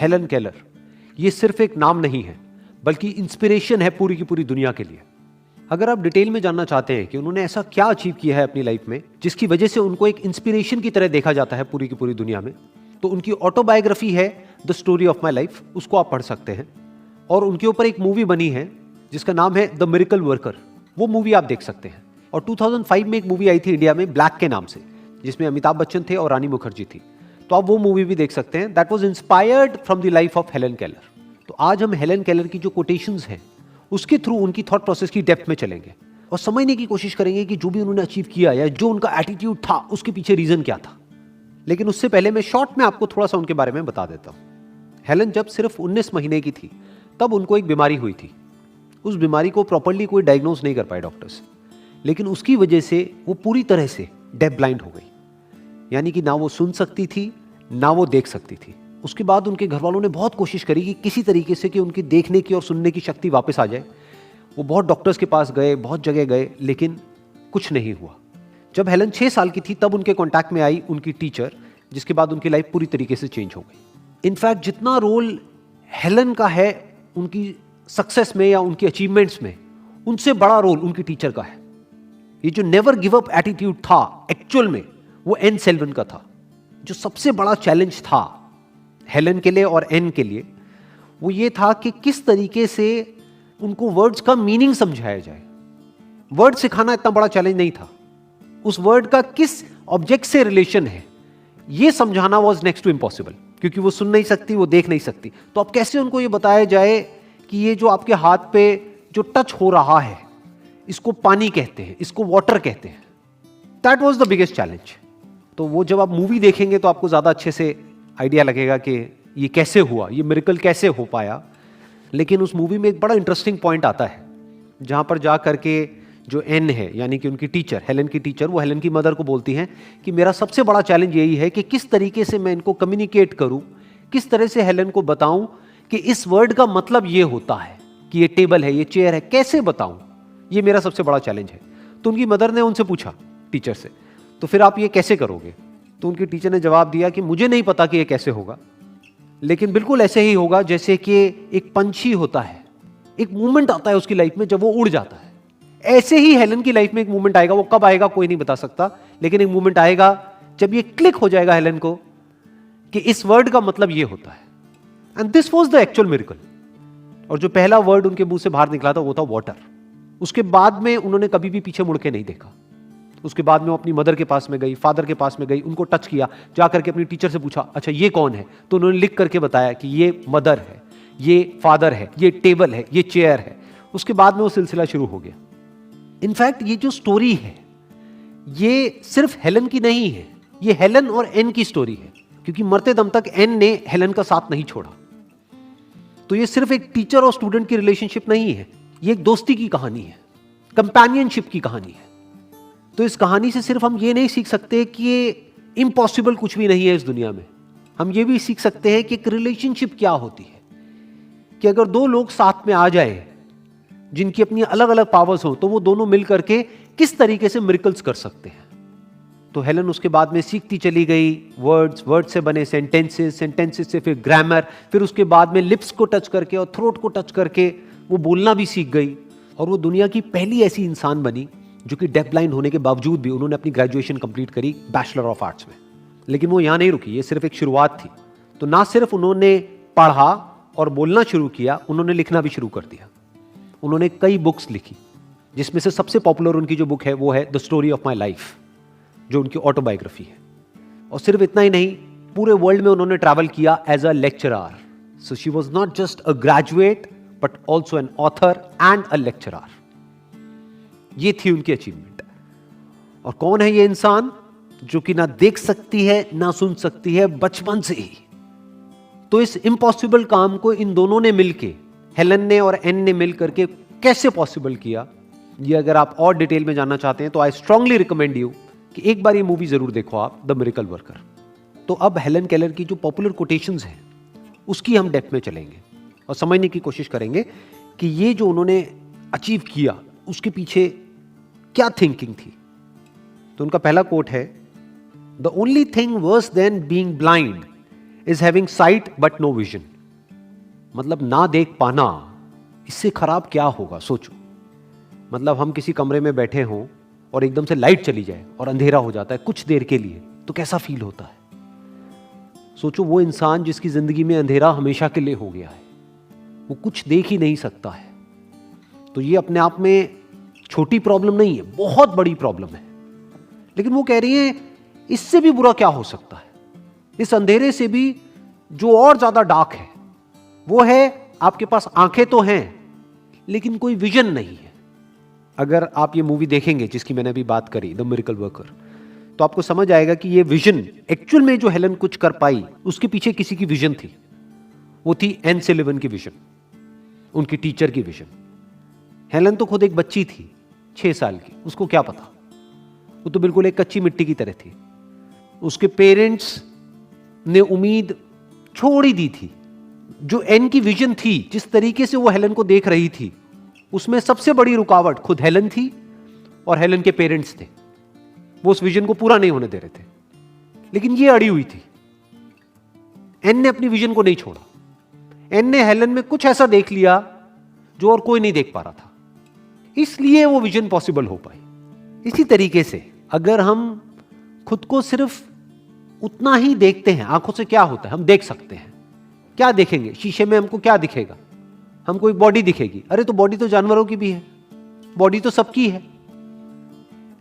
Helen Keller, ये सिर्फ एक नाम नहीं है बल्कि इंस्पिरेशन है पूरी की पूरी दुनिया के लिए। अगर आप डिटेल में जानना चाहते हैं कि उन्होंने ऐसा क्या अचीव किया है अपनी लाइफ में जिसकी वजह से उनको एक इंस्पिरेशन की तरह देखा जाता है पूरी की पूरी दुनिया में, तो उनकी ऑटोबायोग्राफी है the story of my life, उसको आप पढ़ सकते हैं। और उनके ऊपर एक मूवी बनी है जिसका नाम है द मिरेकल वर्कर, वो मूवी आप देख सकते हैं। और 2005 में एक मूवी आई थी इंडिया में ब्लैक के नाम से, जिसमें अमिताभ बच्चन थे और रानी मुखर्जी थी, तो आप वो मूवी भी देख सकते हैं। That was inspired from the life of Helen Keller. तो आज हम हेलन केलर की जो कोटेशंस हैं उसके थ्रू उनकी थॉट प्रोसेस की डेप्थ में चलेंगे और समझने की कोशिश करेंगे कि जो भी उन्होंने अचीव किया या जो उनका एटीट्यूड था उसके पीछे रीजन क्या था। लेकिन उससे पहले मैं शॉर्ट में आपको थोड़ा सा उनके बारे में बता देता हूं। हेलन जब सिर्फ 19 महीने की थी तब उनको एक बीमारी हुई थी। उस बीमारी को प्रॉपर्ली कोई डायग्नोज नहीं कर पाए डॉक्टर्स, लेकिन उसकी वजह से वो पूरी तरह से डेफ ब्लाइंड हो गई, यानी कि ना वो सुन सकती थी ना वो देख सकती थी। उसके बाद उनके घर वालों ने बहुत कोशिश करी कि किसी तरीके से कि उनकी देखने की और सुनने की शक्ति वापस आ जाए। वो बहुत डॉक्टर्स के पास गए, बहुत जगह गए, लेकिन कुछ नहीं हुआ। जब हेलन 6 साल की थी तब उनके कॉन्टैक्ट में आई उनकी टीचर, जिसके बाद उनकी लाइफ पूरी तरीके से चेंज हो गई। इनफैक्ट जितना रोल हेलन का है उनकी सक्सेस में या उनकी अचीवमेंट्स में, उनसे बड़ा रोल उनकी टीचर का है। ये जो नेवर गिव अप एटीट्यूड था एक्चुअल में वो एन सेल्वन का था। जो सबसे बड़ा चैलेंज था हेलन के लिए और एन के लिए वो ये था कि किस तरीके से उनको वर्ड्स का मीनिंग समझाया जाए। वर्ड सिखाना इतना बड़ा चैलेंज नहीं था, उस वर्ड का किस ऑब्जेक्ट से रिलेशन है ये समझाना वाज नेक्स्ट टू इम्पॉसिबल, क्योंकि वो सुन नहीं सकती, वो देख नहीं सकती। तो अब कैसे उनको ये बताया जाए कि ये जो आपके हाथ पे जो टच हो रहा है इसको पानी कहते हैं, इसको वाटर कहते हैं। That was the biggest challenge. तो वो जब आप मूवी देखेंगे तो आपको ज्यादा अच्छे से आइडिया लगेगा कि ये कैसे हुआ, ये मिरेकल कैसे हो पाया। लेकिन उस मूवी में एक बड़ा इंटरेस्टिंग पॉइंट आता है जहां पर जा करके जो एन है यानी कि उनकी टीचर, हेलन की टीचर, वो हेलन की मदर को बोलती हैं कि मेरा सबसे बड़ा चैलेंज यही है कि किस तरीके से मैं इनको कम्युनिकेट करूं, किस तरह से हेलन को बताऊं कि इस वर्ड का मतलब ये होता है कि ये टेबल है, ये चेयर है, कैसे बताऊं, ये मेरा सबसे बड़ा चैलेंज है। तो उनकी मदर ने उनसे पूछा टीचर से, तो फिर आप ये कैसे करोगे? तो उनकी टीचर ने जवाब दिया कि मुझे नहीं पता कि ये कैसे होगा, लेकिन बिल्कुल ऐसे ही होगा जैसे कि एक पंछी होता है, एक मूवमेंट आता है उसकी लाइफ में जब वो उड़ जाता है, ऐसे ही हेलन की लाइफ में एक मूवमेंट आएगा। वो कब आएगा कोई नहीं बता सकता, लेकिन एक मूवमेंट आएगा जब ये क्लिक हो जाएगा हेलन को कि इस वर्ड का मतलब ये होता है। And this was the actual miracle. और जो पहला वर्ड उनके मुंह से बाहर निकला था वो था वाटर। उसके बाद में उन्होंने कभी भी पीछे मुड़ के नहीं देखा। उसके बाद में वो अपनी मदर के पास में गई, फादर के पास में गई, उनको टच किया, जाकर के अपनी टीचर से पूछा अच्छा ये कौन है? तो उन्होंने लिख करके बताया कि ये मदर है, ये फादर है, ये टेबल है, ये चेयर है। उसके बाद में वो सिलसिला शुरू हो गया। इनफैक्ट ये जो स्टोरी है ये सिर्फ हेलन की नहीं है, ये हेलन और एन की स्टोरी है, क्योंकि मरते दम तक एन ने हेलन का साथ नहीं छोड़ा। तो ये सिर्फ एक टीचर और स्टूडेंट की रिलेशनशिप नहीं है, ये एक दोस्ती की कहानी है, कंपेनियनशिप की कहानी है। तो इस कहानी से सिर्फ हम ये नहीं सीख सकते कि ये इम्पॉसिबल कुछ भी नहीं है इस दुनिया में, हम ये भी सीख सकते हैं कि एक रिलेशनशिप क्या होती है, कि अगर दो लोग साथ में आ जाए जिनकी अपनी अलग अलग पावर्स हो तो वो दोनों मिल करके किस तरीके से मिरेकल्स कर सकते हैं। तो हेलन उसके बाद में सीखती चली गई वर्ड्स, वर्ड से बने सेंटेंसेस, सेंटेंसेस से फिर ग्रामर, फिर उसके बाद में लिप्स को टच करके और थ्रोट को टच करके वो बोलना भी सीख गई। और वो दुनिया की पहली ऐसी इंसान बनी जो कि डेफ ब्लाइंड होने के बावजूद भी उन्होंने अपनी ग्रेजुएशन कंप्लीट करी बैचलर ऑफ आर्ट्स में। लेकिन वो यहां नहीं रुकी, ये सिर्फ एक शुरुआत थी। तो ना सिर्फ उन्होंने पढ़ा और बोलना शुरू किया, उन्होंने लिखना भी शुरू कर दिया। उन्होंने कई बुक्स लिखी, जिसमें से सबसे पॉपुलर उनकी जो बुक है वो है the story of my life, जो उनकी ऑटोबायोग्राफी है। और सिर्फ इतना ही नहीं, पूरे वर्ल्ड में उन्होंने ट्रैवल किया as a lecturer. So she was not just a graduate but also an author and a lecturer. ये थी उनकी अचीवमेंट। और कौन है ये इंसान जो कि ना देख सकती है ना सुन सकती है बचपन से ही? तो इस इम्पॉसिबल काम को इन दोनों ने मिलके, हेलन ने और एन ने मिल करके कैसे पॉसिबल किया, ये अगर आप और डिटेल में जानना चाहते हैं तो आई स्ट्रांगली रिकमेंड यू कि एक बार ये मूवी जरूर देखो आप, द मिरेकल वर्कर। तो अब हेलन केलर की जो पॉपुलर कोटेशंस हैं उसकी हम डेप्थ में चलेंगे और समझने की कोशिश करेंगे कि ये जो उन्होंने अचीव किया उसके पीछे क्या थिंकिंग थी। तो उनका पहला कोट है, the only thing worse than being blind is having sight but no vision. मतलब ना देख पाना, इससे खराब क्या होगा सोचो। मतलब हम किसी कमरे में बैठे हों और एकदम से लाइट चली जाए और अंधेरा हो जाता है कुछ देर के लिए, तो कैसा फील होता है। सोचो वो इंसान जिसकी जिंदगी में अंधेरा हमेशा के लिए हो गया है, वो कुछ देख ही नहीं सकता है। तो ये अपने आप में छोटी प्रॉब्लम नहीं है, बहुत बड़ी प्रॉब्लम है। लेकिन वो कह रही है इससे भी बुरा क्या हो सकता है। इस अंधेरे से भी जो और ज्यादा डार्क है वो है आपके पास आंखें तो हैं लेकिन कोई विजन नहीं है। अगर आप ये मूवी देखेंगे जिसकी मैंने अभी बात करी, द मिरेकल वर्कर, तो आपको समझ आएगा कि ये विजन एक्चुअल में जो हेलन कुछ कर पाई उसके पीछे किसी की विजन थी। वो थी एन सिलिवन की विजन, उनकी टीचर की विजन। हेलन तो खुद एक बच्ची थी 6 साल की, उसको क्या पता, वो तो बिल्कुल एक कच्ची मिट्टी की तरह थी। उसके पेरेंट्स ने उम्मीद छोड़ ही दी थी। जो एन की विजन थी, जिस तरीके से वो हेलन को देख रही थी, उसमें सबसे बड़ी रुकावट खुद हेलन थी और हेलन के पेरेंट्स थे। वो उस विजन को पूरा नहीं होने दे रहे थे, लेकिन ये अड़ी हुई थी। एन ने अपनी विजन को नहीं छोड़ा। एन ने हेलन में कुछ ऐसा देख लिया जो और कोई नहीं देख पा रहा था, इसलिए वो विजन पॉसिबल हो पाई। इसी तरीके से अगर हम खुद को सिर्फ उतना ही देखते हैं, आंखों से क्या होता है, हम देख सकते हैं। क्या देखेंगे शीशे में, हमको क्या दिखेगा, हमको एक बॉडी दिखेगी। अरे तो बॉडी तो जानवरों की भी है, बॉडी तो सबकी है।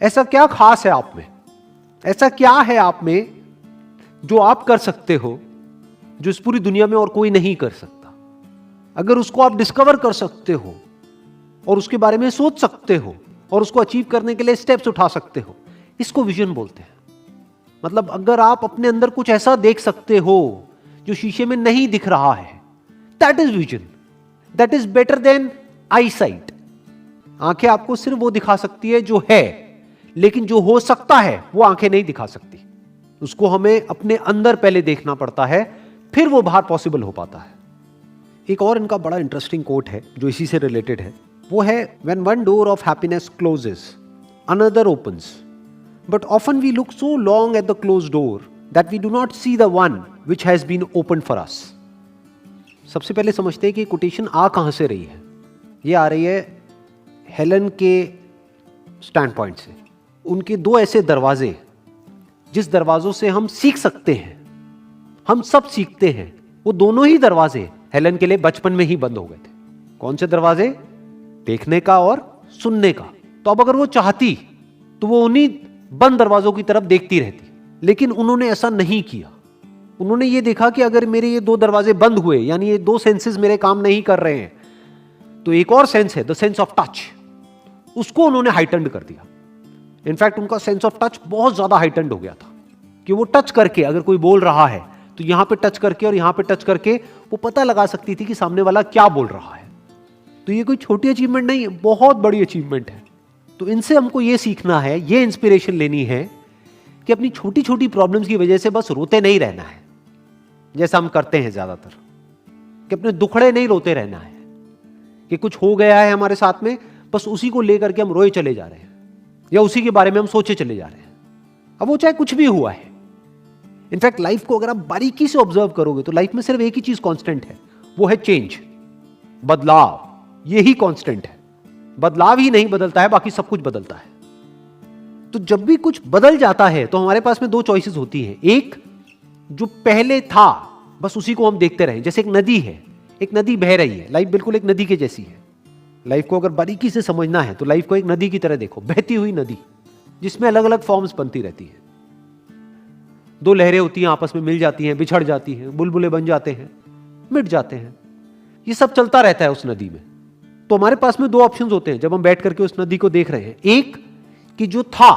ऐसा क्या खास है आप में, ऐसा क्या है आप में जो आप कर सकते हो जो इस पूरी दुनिया में और कोई नहीं कर सकता। अगर उसको आप डिस्कवर कर सकते हो और उसके बारे में सोच सकते हो और उसको अचीव करने के लिए स्टेप्स उठा सकते हो, इसको विजन बोलते हैं। मतलब अगर आप अपने अंदर कुछ ऐसा देख सकते हो जो शीशे में नहीं दिख रहा है, that is vision. That is better than eyesight. आंखें आपको सिर्फ वो दिखा सकती है जो है, लेकिन जो हो सकता है वो आंखें नहीं दिखा सकती। उसको हमें अपने अंदर पहले देखना पड़ता है, फिर वो बाहर पॉसिबल हो पाता है। एक और इनका बड़ा इंटरेस्टिंग कोट है जो इसी से रिलेटेड है, वो है when one door of happiness closes another opens, but often we look so long at the close door that we do not see the one which has been opened for us. सबसे पहले समझते हैं कि quotation आ कहां से रही है। ये आ रही है हेलन के स्टैंड पॉइंट से। उनके 2 ऐसे दरवाजे जिस दरवाजों से हम सीख सकते हैं, हम सब सीखते हैं, वो दोनों ही दरवाजे हेलन के लिए बचपन में ही बंद हो गए थे। कौन से दरवाजे? देखने का और सुनने का। तो अब अगर वो चाहती तो वो उन्हीं बंद दरवाजों की तरफ देखती रहती, लेकिन उन्होंने ऐसा नहीं किया। उन्होंने ये देखा कि अगर मेरे ये 2 दरवाजे बंद हुए, यानी ये 2 सेंसेस मेरे काम नहीं कर रहे हैं, तो एक और सेंस है, द सेंस ऑफ टच, उसको उन्होंने हाइटेंड कर दिया। इनफैक्ट उनका सेंस ऑफ टच बहुत ज्यादा हाइटेंड हो गया था कि वो टच करके, अगर कोई बोल रहा है तो यहां पे टच करके और यहां पे टच करके वो पता लगा सकती थी कि सामने वाला क्या बोल रहा है। तो ये कोई छोटी अचीवमेंट नहीं है, बहुत बड़ी अचीवमेंट है। तो इनसे हमको ये सीखना है, ये इंस्पिरेशन लेनी है कि अपनी छोटी छोटी प्रॉब्लम्स की वजह से बस रोते नहीं रहना है, जैसा हम करते हैं ज्यादातर, कि अपने दुखड़े नहीं रोते रहना है कि कुछ हो गया है हमारे साथ में, बस उसी को लेकर के हम रोए चले जा रहे हैं या उसी के बारे में हम सोचे चले जा रहे हैं। अब वो चाहे कुछ भी हुआ है। इनफैक्ट लाइफ को अगर आप बारीकी से ऑब्जर्व करोगे तो लाइफ में सिर्फ एक ही चीज कांस्टेंट है, वो है चेंज, बदलाव। यही कांस्टेंट है। बदलाव ही नहीं बदलता है, बाकी सब कुछ बदलता है। तो जब भी कुछ बदल जाता है तो हमारे पास में 2 चॉइसेस होती हैं। एक, जो पहले था बस उसी को हम देखते रहें। जैसे एक नदी है, एक नदी बह रही है, लाइफ बिल्कुल एक नदी के जैसी है। लाइफ को अगर बारीकी से समझना है तो लाइफ को एक नदी की तरह देखो, बहती हुई नदी जिसमें अलग अलग फॉर्म्स बनती रहती है। 2 लहरें होती हैं, आपस में मिल जाती हैं, बिछड़ जाती हैं, बुलबुले बन जाते हैं, मिट जाते हैं। ये सब चलता रहता है उस नदी में। तो हमारे पास में 2 ऑप्शंस होते हैं जब हम बैठ करके उस नदी को देख रहे हैं। एक कि जो था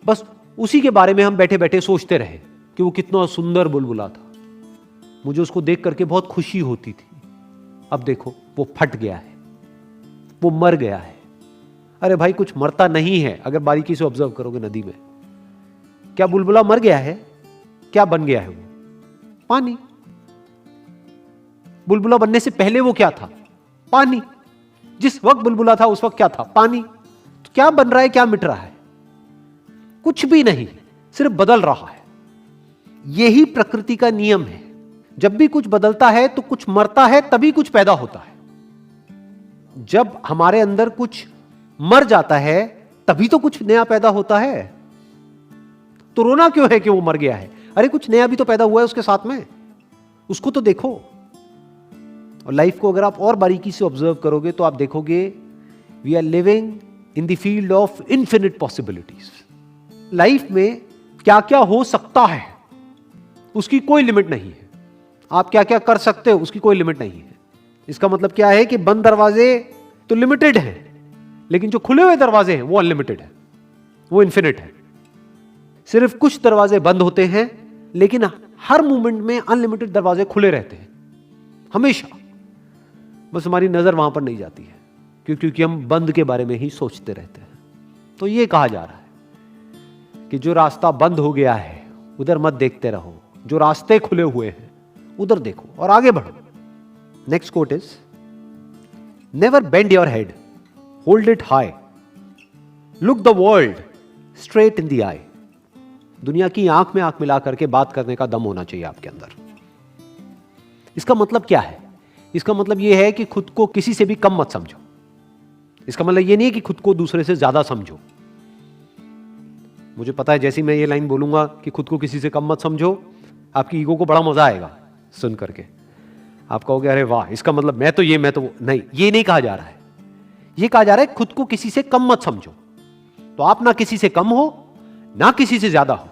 बस उसी के बारे में हम बैठे बैठे सोचते रहे कि वो कितना सुंदर बुलबुला था, मुझे उसको देख करके बहुत खुशी होती थी। अब देखो वो फट गया है, वो मर गया है। अरे भाई कुछ मरता नहीं है। अगर बारीकी से ऑब्जर्व करोगे नदी में, क्या बुलबुला मर गया है? क्या बन गया है? वो पानी। बुलबुला बनने से पहले वो क्या था? पानी। जिस वक्त बुलबुला था उस वक्त क्या था? पानी। तो क्या बन रहा है, क्या मिट रहा है? कुछ भी नहीं, सिर्फ बदल रहा है। यही प्रकृति का नियम है। जब भी कुछ बदलता है तो कुछ मरता है, तभी कुछ पैदा होता है। जब हमारे अंदर कुछ मर जाता है तभी तो कुछ नया पैदा होता है। तो रोना क्यों है कि वो मर गया है? अरे कुछ नया भी तो पैदा हुआ है उसके साथ में, उसको तो देखो। और लाइफ को अगर आप और बारीकी से ऑब्जर्व करोगे तो आप देखोगे we are living in the field of infinite possibilities. Life में क्या क्या हो सकता है उसकी कोई लिमिट नहीं है। आप क्या क्या कर सकते हो उसकी कोई लिमिट नहीं है। इसका मतलब क्या है कि बंद दरवाजे तो लिमिटेड हैं, लेकिन जो खुले हुए दरवाजे हैं वो अनलिमिटेड है, वो इन्फिनिट है। सिर्फ कुछ दरवाजे बंद होते हैं, लेकिन हर मोमेंट में अनलिमिटेड दरवाजे खुले रहते हैं हमेशा। बस हमारी नजर वहां पर नहीं जाती है क्योंकि हम बंद के बारे में ही सोचते रहते हैं। तो ये कहा जा रहा है कि जो रास्ता बंद हो गया है उधर मत देखते रहो, जो रास्ते खुले हुए हैं उधर देखो और आगे बढ़ो। Next quote is never bend your head, hold it high, look the world straight in the eye. दुनिया की आंख में आंख मिला करके बात करने का दम होना चाहिए आपके अंदर। इसका मतलब क्या है? इसका मतलब यह है कि खुद को किसी से भी कम मत समझो। इसका मतलब यह नहीं है कि खुद को दूसरे से ज्यादा समझो। मुझे पता है जैसे मैं ये लाइन बोलूंगा कि खुद को किसी से कम मत समझो, आपकी ईगो को बड़ा मजा आएगा सुन करके। आप कहोगे अरे वाह, इसका मतलब मैं तो ये मैं तो वो। नहीं, ये नहीं कहा जा रहा है। ये कहा जा रहा है खुद को किसी से कम मत समझो। तो आप ना किसी से कम हो ना किसी से ज्यादा हो।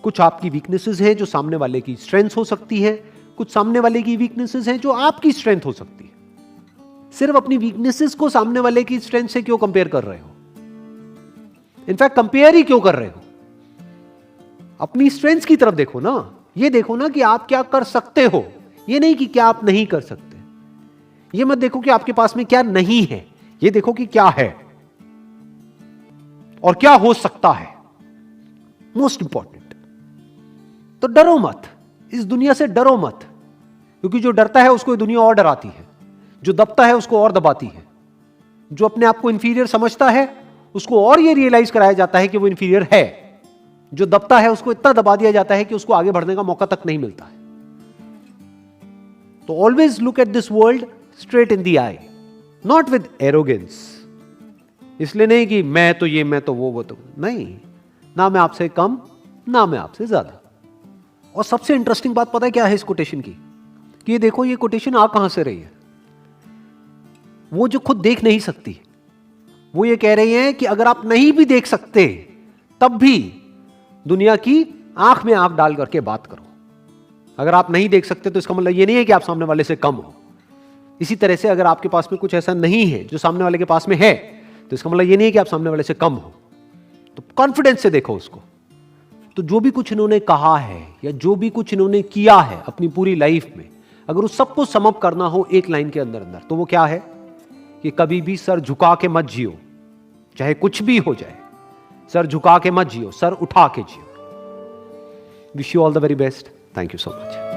कुछ आपकी वीकनेसेस हैं जो सामने वाले की स्ट्रेंथ हो सकती है, कुछ सामने वाले की वीकनेसेस हैं जो आपकी स्ट्रेंथ हो सकती है। सिर्फ अपनी वीकनेसेस को सामने वाले की स्ट्रेंथ से क्यों कंपेयर कर रहे हो? इनफैक्ट कंपेयर ही क्यों कर रहे हो? अपनी स्ट्रेंथ्स की तरफ देखो ना। ये देखो ना कि आप क्या कर सकते हो, ये नहीं कि क्या आप नहीं कर सकते। ये मत देखो कि आपके पास में क्या नहीं है, ये देखो कि क्या है और क्या हो सकता है। Most important. तो डरो मत, इस दुनिया से डरो मत, क्योंकि जो डरता है उसको दुनिया और डराती है, जो दबता है उसको और दबाती है, जो अपने आप को इंफीरियर समझता है उसको और ये रियलाइज कराया जाता है कि वो इंफीरियर है, जो दबता है उसको इतना दबा दिया जाता है कि उसको आगे बढ़ने का मौका तक नहीं मिलता है। तो always look at this world straight in the I, not with arrogance. इसलिए नहीं कि मैं तो ये मैं तो वो तो नहीं, ना मैं आपसे कम ना मैं आपसे ज्यादा। और सबसे इंटरेस्टिंग बात पता है क्या है इस कोटेशन की? कि ये देखो ये कोटेशन आ कहां से रही है। वो जो खुद देख नहीं सकती, वो ये कह रही है कि अगर आप नहीं भी देख सकते तब भी दुनिया की आंख में आंख डाल करके बात करो। अगर आप नहीं देख सकते तो इसका मतलब ये नहीं है कि आप सामने वाले से कम हो। इसी तरह से अगर आपके पास में कुछ ऐसा नहीं है जो सामने वाले के पास में है, तो इसका मतलब ये नहीं है कि आप सामने वाले से कम हो। तो कॉन्फिडेंस से देखो उसको। तो जो भी कुछ इन्होंने कहा है या जो भी कुछ इन्होंने किया है अपनी पूरी लाइफ में, अगर उस सबको सम अप करना हो एक लाइन के अंदर अंदर, तो वो क्या है कि कभी भी सर झुका के मत जियो, चाहे कुछ भी हो जाए। सर झुका के मत जियो, सर उठा के जियो। Wish you all the very best. Thank you so much.